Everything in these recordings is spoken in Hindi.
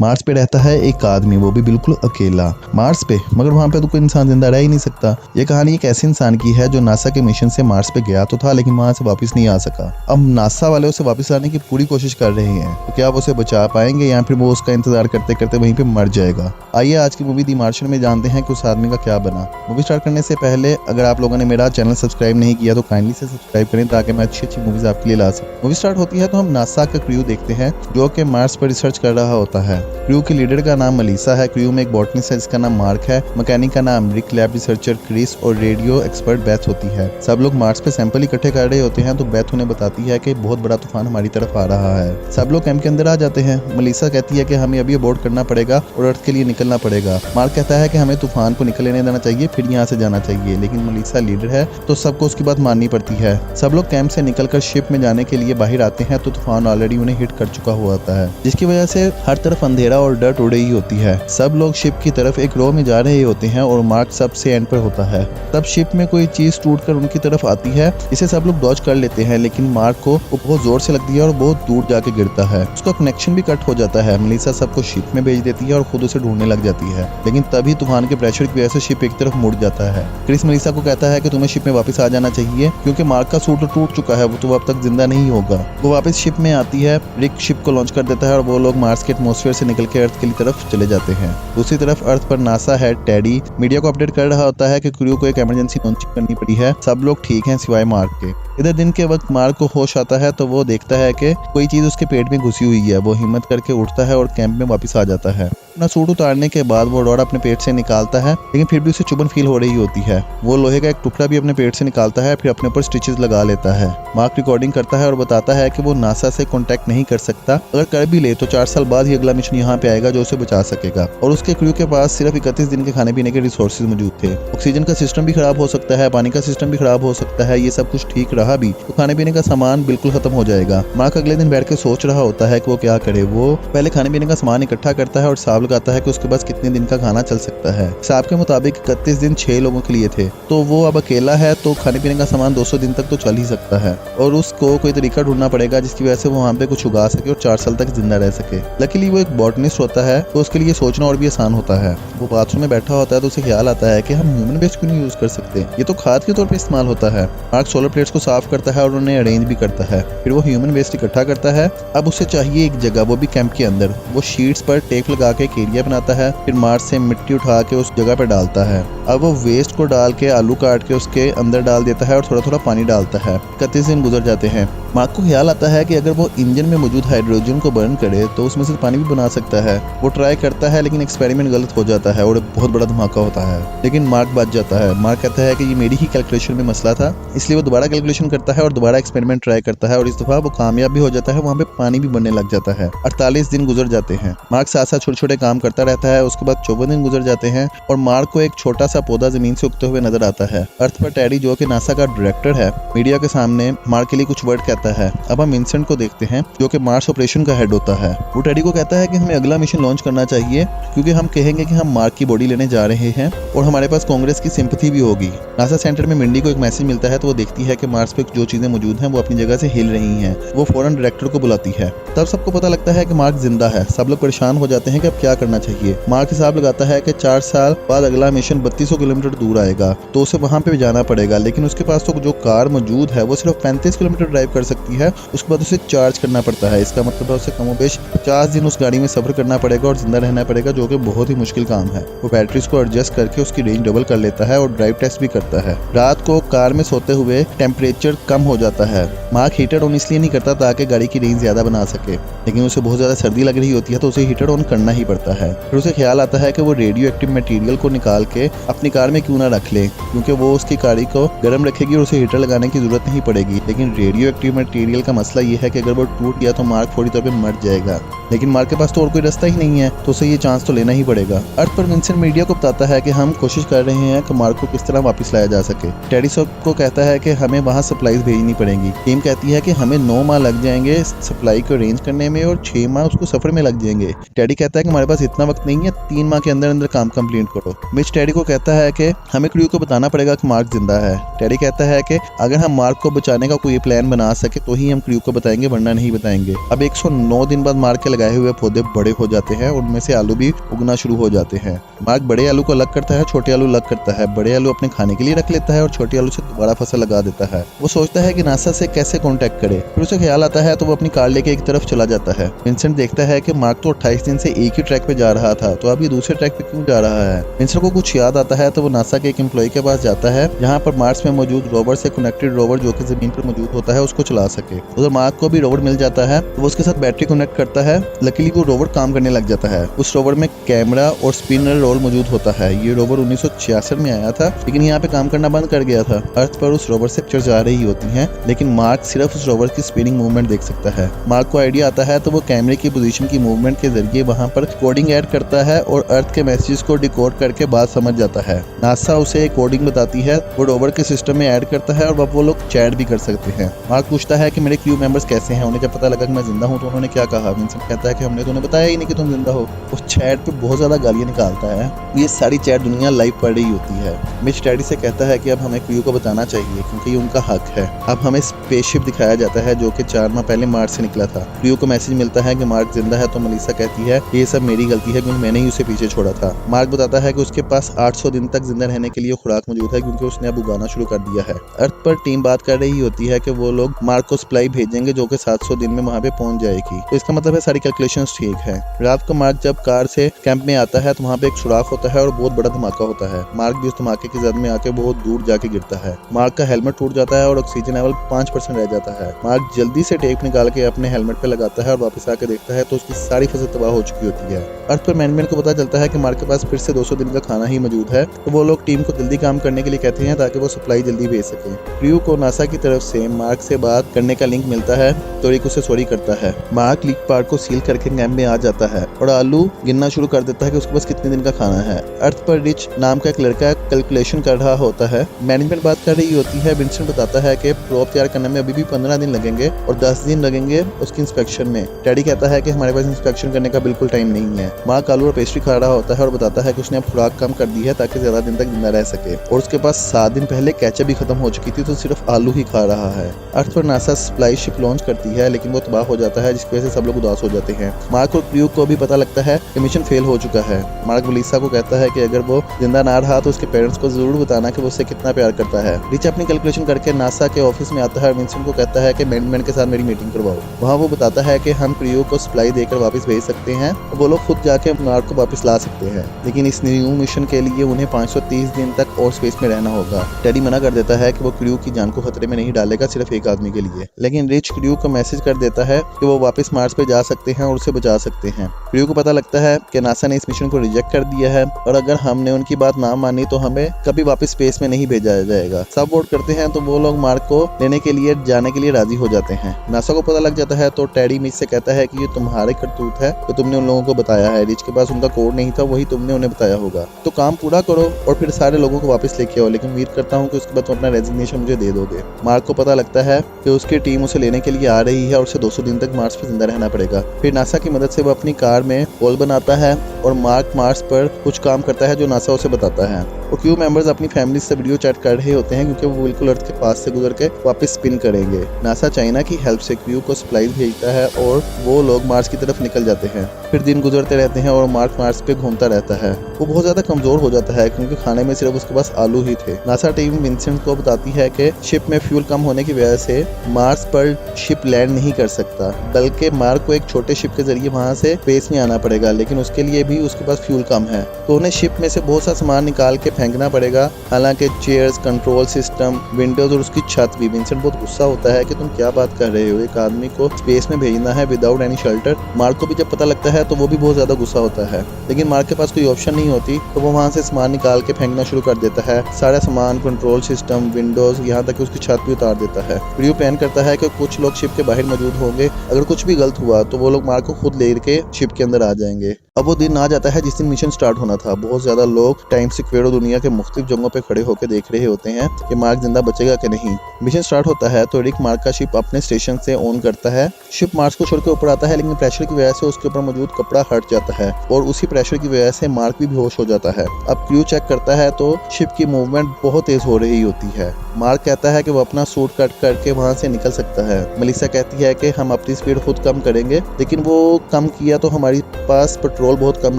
मार्स पे रहता है एक आदमी, वो भी बिल्कुल अकेला। मार्स पे, मगर वहाँ पे तो कोई इंसान जिंदा रह ही नहीं सकता। ये कहानी एक ऐसे इंसान की है जो नासा के मिशन से मार्स पे गया तो था, लेकिन वहाँ से वापस नहीं आ सका। अब नासा वाले उसे वापस लाने की पूरी कोशिश कर रहे हैं, तो क्या वो उसे बचा पाएंगे या फिर वो उसका इंतजार करते करते वहीं पे मर जाएगा। आइए आज की मूवी दी मार्शियन में जानते हैं कि उस आदमी का क्या बना। मूवी स्टार्ट करने से पहले अगर आप लोगों ने मेरा चैनल सब्सक्राइब नहीं किया तो काइंडली से सब्सक्राइब करें ताकि मैं अच्छी अच्छी मूवीज आपके लिए ला सकूं। मूवी स्टार्ट होती है तो हम नासा का क्रू देखते हैं जो कि मार्स पर रिसर्च कर रहा होता है। क्रू के लीडर का नाम मलीसा है। क्रू में एक बॉटनिस्ट है जिसका नाम मार्क है, मैकेनिक का नाम रिक, लैब रिसर्चर क्रिस और रेडियो एक्सपर्ट बेथ होती है। सब लोग मार्स पे सैंपल इकट्ठे कर रहे होते हैं तो बेथ उन्हें बताती है कि बहुत बड़ा तूफान हमारी तरफ आ रहा है। सब लोग कैंप के अंदर आ जाते हैं। मलीसा कहती है कि हमें अभी अबॉर्ट करना पड़ेगा और अर्थ के लिए निकलना पड़ेगा। मार्क कहता है कि हमें तूफान को निकल लेने देना चाहिए, फिर यहाँ से जाना चाहिए, लेकिन मलीसा लीडर है तो सबको उसकी बात माननी पड़ती है। सब लोग कैंप से निकलकर शिप में जाने के लिए बाहर आते हैं तो तूफान ऑलरेडी उन्हें हिट कर चुका हुआ होता है, जिसकी वजह से हर तरफ अंधेरा और डर्ट उड़ रही होती है। सब लोग शिप की तरफ एक रो में जा रहे होते हैं और मार्क सबसे एंड पर होता है। तब शिप में कोई चीज टूटकर उनकी तरफ आती है, इसे सब लोग डॉज कर लेते हैं, लेकिन मार्क को वो बहुत जोर से लगती है और बहुत दूर जाके गिरता है। उसका कनेक्शन भी कट हो जाता है। मलीसा सबको शिप में भेज देती है और खुद उसे ढूंढने लग जाती है, लेकिन तभी तूफान के प्रेशर की वजह से शिप एक तरफ मुड़ जाता है। क्रिस मलीसा को कहता है कि तुम्हें शिप में वापस आ जाना चाहिए क्योंकि मार्क का सूट तो टूट चुका है, वो तो अब तक जिंदा नहीं होगा। वो वापस शिप में आती है। रिक शिप को लॉन्च कर देता है और वो लोग मार्स के एटमॉस्फेयर से निकल के अर्थ की तरफ चले जाते हैं। दूसरी तरफ अर्थ पर नासा हेड टेडी मीडिया को अपडेट कर रहा होता है कि क्रू को एक इमरजेंसी लॉन्चिंग करनी पड़ी है। सब लोग ठीक हैं सिवाय मार्क के। इधर दिन के वक्त मार्क को होश आता है तो वो देखता है कि कोई चीज उसके पेट में घुसी हुई है। वो हिम्मत करके उठता है और कैंप में वापस आ जाता है। अपना सूट उतारने के बाद वो रॉड अपने पेट से निकालता है, लेकिन फिर भी उसे चुभन फील हो रही होती है। वो लोहे का एक टुकड़ा भी अपने पेट से निकालता है, फिर अपने ऊपर स्टिचेस लगा लेता है। मार्क रिकॉर्डिंग करता है और बताता है कि वो नासा से कांटेक्ट नहीं कर सकता, अगर कर भी ले तो 4 साल बाद ही अगला मिशन यहाँ पे आएगा जो उसे बचा सकेगा। और उसके क्रू के पास सिर्फ 31 दिन के खाने पीने के रिसोर्सेज मौजूद थे। ऑक्सीजन का सिस्टम भी खराब हो सकता है, पानी का सिस्टम भी खराब हो सकता है। ये सब कुछ ठीक रहा भी तो खाने पीने का सामान बिल्कुल खत्म हो जाएगा। मार्क अगले दिन बैठ के सोच रहा होता है कि वो क्या करे। वो पहले खाने पीने का सामान इकट्ठा करता है और हिसाब लगाता है कि उसके पास कितने दिन का खाना चल सकता है। हिसाब के मुताबिक 31 दिन 6 लोगों के लिए थे, तो वो अब अकेला है तो खाने पीने का सामान 200 दिन तक तो चल ही सकता है। और उसको कोई तरीका ढूंढना पड़ेगा जिसकी वजह से वो वहाँ पे कुछ उगा सके और 4 साल तक जिंदा रह सके। लकीली वो एक बॉटनिस्ट होता है तो उसके लिए सोचना और भी आसान होता है। वो बाथरूम में बैठा होता है तो उसे ख्याल आता है कि हम ह्यूमन वेस्ट क्यों नहीं यूज कर सकते, ये तो खाद के तौर पर इस्तेमाल होता है। मार्क सोलर प्लेट्स को साफ करता है और उन्हें अरेंज भी करता है। फिर वो ह्यूमन वेस्ट इकट्ठा करता है। अब उसे चाहिए एक जगह, वो भी कैंप के अंदर। वो शीट्स पर टेप लगा के एक एरिया बनाता है, फिर मार्स से मिट्टी उठा के उस जगह पर डालता है। अब वो वेस्ट को डाल के आलू काट के उसके अंदर डाल देता है और थोड़ा थोड़ा पानी डालता है। 31 दिन गुजर जाते हैं। मार्क को ख्याल आता है कि अगर वो इंजन में मौजूद हाइड्रोजन को बर्न करे तो उसमें से पानी भी बना सकता है। वो ट्राई करता है लेकिन एक्सपेरिमेंट गलत हो जाता है और बहुत बड़ा धमाका होता है, लेकिन मार्क बच जाता है। मार्क कहता है कि ये मेरी ही कैलकुलेशन में मसला था, इसलिए वो दोबारा कैलकुलेशन करता है और दोबारा एक्सपेरिमेंट ट्राई करता है और इस दफा वो कामयाब भी हो जाता है। वहाँ पे पानी भी बनने लग जाता है। 48 दिन गुजर जाते हैं। मार्क साथ साथ छोटे छोटे काम करता रहता है। उसके बाद 54 दिन गुजर जाते हैं और मार्क को एक छोटा सा पौधा जमीन से उगते हुए नजर आता है। अर्थ पर टेडी जो कि नासा का डायरेक्टर है, मीडिया के सामने मार्क के लिए कुछ वर्ड कहता है। अब हम विंसेंट को देखते हैं जो कि मार्स ऑपरेशन का हेड होता है। वो टेडी को कहता है कि हमें अगला मिशन लॉन्च करना चाहिए क्योंकि हम कहेंगे कि हम मार्क की बॉडी लेने जा रहे हैं और हमारे पास कांग्रेस की सिंपैथी भी होगी। नासा सेंटर में मिंडी को एक मैसेज मिलता है तो वो देखती है कि मार्स पे जो चीजें मौजूद हैं वो अपनी जगह से हिल रही हैं। वो फौरन डायरेक्टर को बुलाती है। तब सबको पता लगता है कि मार्क जिंदा है। सब लोग परेशान हो जाते हैं कि अब क्या करना चाहिए। मार्क हिसाब लगाता है कि 4 साल बाद अगला मिशन 3200 किलोमीटर दूर आएगा तो उसे वहां पे भी जाना पड़ेगा, लेकिन उसके पास तो जो कार मौजूद है वो सिर्फ 35 किलोमीटर ड्राइव कर सकती है। उसके बाद उसे चार्ज करना पड़ता है। इसका मतलब है उसे कमोबेश 50 दिन उस गाड़ी में सफर करना पड़ेगा और जिंदा रहना पड़ेगा, जो कि बहुत ही मुश्किल काम है। वो बैटरीज को एडजस्ट करके उसकी रेंज डबल कर लेता है और ड्राइव टेस्ट भी करता है। रात को कार में सोते हुए टेम्परेचर कम हो जाता है। मार्क हीटर ऑन इसलिए नहीं करता ताकि गाड़ी की रेंज ज्यादा बना सके, लेकिन उसे बहुत ज्यादा सर्दी लग रही होती है तो उसे हीटर ऑन करना ही पड़ता है। फिर उसे ख्याल आता है कि वो रेडियो एक्टिव मटेरियल को निकाल के अपनी कार में क्यों ना रख ले, क्योंकि वो उसकी गाड़ी को गर्म रखेगी और उसे हीटर लगाने की जरूरत नहीं पड़ेगी। लेकिन रेडियो एक्टिव मटेरियल का मसला ये है कि अगर वो टूट गया तो मार्क फौरी तौर पे मर जाएगा, लेकिन मार्क के पास तो और कोई रास्ता ही नहीं है तो उसे ये चांस तो लेना ही पड़ेगा। अर्थ पर विंसेंट मीडिया को बताता है कि हम कोशिश कर रहे हैं कि मार्क को किस तरह वापस लाया जा सके। टेडी को कहता है कि हमें वहाँ सप्लाईज भेजनी पड़ेंगी। टीम कहती है कि हमें 9 माह लग जाएंगे सप्लाई को अरेंज करने में और 6 माह उसको सफर में लग जाएंगे। टेडी कहता है कि हमारे पास इतना वक्त नहीं है, 3 माह के अंदर अंदर काम कंप्लीट करो। मिच टेडी को कहता है कि हमें क्रू को बताना पड़ेगा कि मार्क जिंदा है। टेडी कहता है कि अगर हम मार्क को बचाने का कोई प्लान बना सके तो ही हम क्रू को बताएंगे, वरना नहीं बताएंगे। अब 109 दिन बाद मार्क के लगाए हुए पौधे बड़े हो जाते हैं और उनमें से आलू भी उगना शुरू हो जाते हैं। मार्क बड़े आलू को अलग करता है, छोटे आलू अलग करता है। बड़े आलू अपने खाने के लिए रख लेता है और छोटे आलू से दोबारा फसल लगा देता है। वो सोचता है कि नासा से कैसे कांटेक्ट करे, फिर उसे ख्याल आता है तो वो अपनी कार लेके एक तरफ चला जाता है। विंसेंट देखता है कि मार्क तो 28 दिन से एक ही ट्रैक पे जा रहा था, तो अब ये दूसरे ट्रैक पे क्यों जा रहा है। विंसेंट को कुछ याद आता है तो वो नासा के एक एम्प्लॉय के पास जाता है, जहाँ पर मार्स में मौजूद रोवर से कनेक्टेड रोवर जो कि जमीन पर मौजूद होता है उसको चला सके। उधर मार्क को भी रोवर मिल जाता है तो वो उसके साथ बैटरी कनेक्ट करता है। लकीली वो रोवर काम करने लग जाता है। उस रोवर में कैमरा और स्पिनर रोल मौजूद होता है। ये रोवर 1966 में आया था, लेकिन यहाँ पे काम करना बंद कर गया था। अर्थ पर उस रोवर से पिक्चर जा रही होती हैं, लेकिन मार्क सिर्फ उस रोवर की स्पिनिंग मूवमेंट देख सकता है। मार्क को आइडिया आता है तो वो कैमरे की पोजीशन की मूवमेंट के जरिए वहाँ पर कोडिंग ऐड करता है और अर्थ के मैसेजेस को डिकोड करके बात समझ जाता है। नासा उसे एक कोडिंग बताती है, वो रोवर के सिस्टम में ऐड करता है और अब वो लोग चैट भी कर सकते हैं। मार्क पूछता है कि मेरे क्रू मेंबर्स कैसे हैं। उन्हें जब पता लगा कि मैं जिंदा हूँ तो उन्होंने क्या कहा। विंसेंट कहता है कि हमने तो उन्हें बताया ही नहीं कि तुम जिंदा हो। उस चैट पे बहुत ज्यादा गालियां निकालता है। ये सारी चैट दुनिया लाइव पढ़ रही होती है। मिच डैडी से कहता है कि अब हमें क्रू को बताना चाहिए क्योंकि ये उनका हक है। अब हमें स्पेसशिप दिखाया जाता है जो कि 4 माह पहले मार्स से निकला था। क्रू को मैसेज मिलता है कि मार्क जिंदा है, तो मलिसा कहती है ये सब मेरी गलती है क्योंकि मैंने ही उसे पीछे छोड़ा था। मार्क बताता है कि उसके पास 800 दिन तक जिंदा रहने के लिए खुराक मौजूद है क्योंकि उसने अब उगाना शुरू कर दिया है। अर्थ पर टीम बात कर रही होती है कि वो लोग मार्क को सप्लाई भेजेंगे जो कि 700 दिन में वहाँ पे पहुंच जाएगी। तो इसका मतलब है सारी कैलकुलेशंस ठीक है। रात को मार्क जब कार से कैंप में आता है तो वहाँ पे एक सुराख होता है और बहुत बड़ा धमाका होता है। मार्क भी उस धमाके की जद में आके बहुत दूर जाके गिरता है। मार्क का हेलमेट टूट जाता है और ऑक्सीजन लेवल 5% रह जाता है। मार्क जल्दी से टेप निकाल के अपने हेलमेट पे लगाता है और वापस आके देखता है तो उसकी सारी फसल तबाह हो चुकी होती है। अर्थ पर मैनेजमेंट को पता चलता है कि मार्क के पास फिर से 200 दिन का खाना ही मौजूद है, तो वो लोग टीम को जल्दी काम करने के लिए कहते हैं ताकि वो सप्लाई जल्दी भेज सके। क्रू को नासा की तरफ से मार्क से बात करने का लिंक मिलता है तो रिक उसे सॉरी करता है। मार्क लीक पार्ट को सील करके कैंप में आ जाता है और आलू गिनना शुरू कर देता है कि उसके पास कितने दिन का खाना है। अर्थ पर रिच नाम का एक लड़का कैलकुलेशन कर रहा होता है। मैनेजमेंट बात कर रही होती है। विंसेंट बताता है कि प्रोब तैयार करने में अभी भी 15 दिन लगेंगे और 10 दिन लगेंगे उसकी इंस्पेक्शन में। डैडी कहता है कि हमारे पास इंस्पेक्शन करने का बिल्कुल टाइम नहीं है। मार्क आलू और पेस्ट्री खा रहा होता है और बताता है कि उसने अब खुराक कम कर दी है ताकि ज्यादा दिन तक जिंदा रह सके और उसके पास 7 दिन पहले केचप भी खत्म हो चुकी थी तो सिर्फ आलू ही खा रहा है। अर्थ पर नासा सप्लाई शिप लॉन्च करती है लेकिन वो तबाह हो जाता है जिसकी वजह से सब लोग उदास हो जाते हैं। मार्क और क्रू को भी पता लगता है कि मिशन फेल हो चुका है। मार्क मलिसा को कहता है कि अगर वो जिंदा ना रहा तो उसके पेरेंट्स को जरूर बताना कि वो उससे कितना प्यार करता है। रिच अपनी कैलकुलेशन करके नासा के ऑफिस में आता है और विंसेंट को कहता है कि मैनेजमेंट के साथ मेरी मीटिंग करवाओ। वहाँ वो बताता है कि हम क्रू को सप्लाई देकर वापस भेज सकते हैं, वो लोग खुद जाके मार्क को वापस ला सकते हैं, लेकिन इस न्यू मिशन के लिए उन्हें 530 दिन तक और स्पेस में रहना होगा। टेडी मना कर देता है कि वो क्रू की जान को खतरे में नहीं डालेगा सिर्फ एक आदमी के लिए, लेकिन रिच क्रू को मैसेज कर देता है कि वो वापस मार्स पे जा सकते हैं और उसे बचा सकते हैं। क्रू को पता लगता है कि नासा ने इस मिशन को रिजेक्ट कर दिया है और अगर हमने उनकी बात ना मानी तो हमें कभी वापस स्पेस में नहीं भेजा जाएगा। सब वोट करते हैं तो वो लोग मार्क को लेने के लिए जाने के लिए राजी हो जाते हैं। नासा को पता लग जाता है तो टेडी मिच से कहता है कि ये तुम्हारे करतूत है तो तुमने उन लोगों को बताया है। रिच के पास उनका कोड नहीं था, वही तुमने उन्हें बताया होगा, तो काम पूरा करो और फिर सारे लोगों को वापस लेके आओ, लेकिन उम्मीद करता हूँ कि उसके बाद तुम अपना रेजिग्नेशन मुझे दे दोगे। मार्क को पता लगता है कि उसकी टीम उसे लेने के लिए आ रही है और उसे 200 दिन तक मार्स पर जिंदा रहना पड़ेगा। फिर नासा की मदद से वो अपनी कार में होल बनाता है और मार्क मार्स पर कुछ काम करता है जो नासा उसे बताता है। और क्रू मेंबर्स अपनी फैमिली से वीडियो चैट कर रहे होते हैं क्योंकि वो बिल्कुल अर्थ के पास से गुजर के वापस स्पिन करेंगे। नासा चाइना की हेल्प से क्रू को सप्लाईज भेजता है और वो लोग मार्स की तरफ निकल जाते हैं। फिर दिन गुजरते रहते हैं और मार्क मार्स पे घूमता रहता है। वो बहुत ज्यादा कमजोर हो जाता है क्योंकि खाने में सिर्फ उसके पास आलू ही थे। नासा टीम विंसेंट को बताती है कि शिप में फ्यूल कम होने की वजह से मार्स पर शिप लैंड नहीं कर सकता, बल्कि मार्क को एक छोटे शिप के जरिए वहां से स्पेस में आना पड़ेगा, लेकिन उसके लिए भी उसके पास फ्यूल कम है, तो उन्हें शिप में से बहुत सा सामान निकाल के फेंकना पड़ेगा। हालांकि चेयर्स, कंट्रोल सिस्टम, विंडोज और उसकी छत भी। विंसेंट बहुत गुस्सा होता है कि तुम क्या बात कर रहे हो, एक आदमी को स्पेस में भेजना है विदाउट एनी शेल्टर। मार्क को भी जब पता लगता है तो वो भी बहुत ज्यादा गुस्सा होता है, लेकिन मार्क के पास कोई ऑप्शन नहीं होती तो वो वहां से सामान निकाल के फेंकना शुरू कर देता है। सारा सामान, कंट्रोल सिस्टम, विंडोज, यहाँ तक कि उसकी छत भी उतार देता है। क्रू प्लान करता है कि कुछ लोग शिप के बाहर मौजूद होंगे, अगर कुछ भी गलत हुआ तो वो लोग मार्क को खुद ले के शिप के अंदर आ जाएंगे। अब वो दिन आ जाता है जिस दिन मिशन स्टार्ट होना था। बहुत ज्यादा लोग टाइम स्क्वेयर दुनिया के मुख्तलिफ जगहों पे खड़े होकर देख रहे होते हैं कि मार्क जिंदा बचेगा कि नहीं। मिशन स्टार्ट होता है तो रिक मार्क का शिप अपने स्टेशन से ऑन करता है। शिप मार्स को छोड़ के ऊपर आता है, लेकिन प्रेशर की वजह से उसके ऊपर मौजूद कपड़ा हट जाता है और उसी प्रेशर की वजह से मार्क भी बेहोश हो जाता है। अब क्रू चेक करता है तो शिप की मूवमेंट बहुत तेज हो रही होती है। मार्क कहता है कि वो अपना सूट कट करके वहां से निकल सकता है। मेलिसा कहती है कि हम अपनी स्पीड खुद कम करेंगे, लेकिन वो कम किया तो हमारे पास पेट्रोल बहुत कम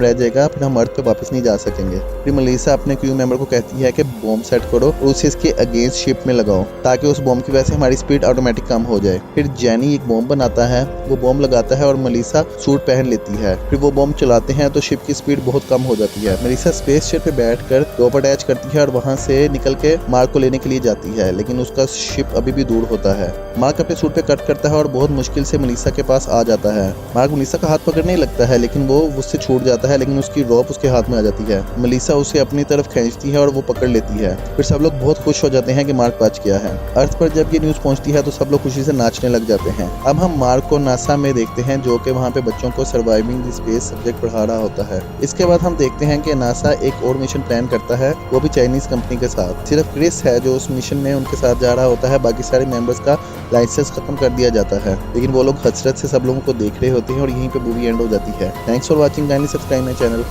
रह जाएगा, फिर हम अर्थ पे वापस नहीं जा सकेंगे। फिर मेलिसा अपने क्रू मेंबर को कहती है कि बॉम्ब सेट करो और उसे इसके अगेंस्ट शिप में लगाओ ताकि उस बॉम्ब की वजह से हमारी स्पीड ऑटोमेटिक कम हो जाए। फिर जैनी एक बॉम्ब बनाता है, वो बॉम्ब लगाता है और मेलिसा सूट पहन लेती है। फिर वो बॉम्ब चलाते हैं तो शिप की स्पीड बहुत कम हो जाती है। मेलिसा स्पेस शिप पे बैठकर रोप अटैच करती है और वहां से निकल के मार्क को लेने के लिए जाती है, लेकिन उसका शिप अभी भी दूर होता है। मार्क अपने सूट पे कट करता है और बहुत मुश्किल से मेलिसा के पास आ जाता है। मार्क मेलिसा का हाथ पकड़ने लगता है, लेकिन वो उससे छूट जाता है, लेकिन उसकी रोप उसके हाथ में आ जाती है। मेलिसा उसे अपनी तरफ खींचती है और वो पकड़ लेती है। फिर सब लोग बहुत खुश हो जाते हैं कि मार्क बच गया है। अर्थ पर जब ये न्यूज पहुंचती है तो सब लोग खुशी से नाचने लग जाते हैं। अब हम मार्क को नासा में देखते हैं, जो कि वहाँ पे बच्चों को सर्वाइविंग द स्पेस सब्जेक्ट पढ़ा रहा होता है। इसके बाद हम देखते हैं कि नासा एक और मिशन प्लान करता है, वो भी चाइनीज कंपनी के साथ। सिर्फ क्रिस है जो उस मिशन में उनके साथ जा रहा होता है, बाकी सारे मेंबर्स का लाइसेंस खत्म कर दिया जाता है। लेकिन वो लोग हसरत से सब लोगों को देख रहे होते हैं और यहीं पे मूवी एंड हो जाती है। Thanks for watching, kindly subscribe my channel.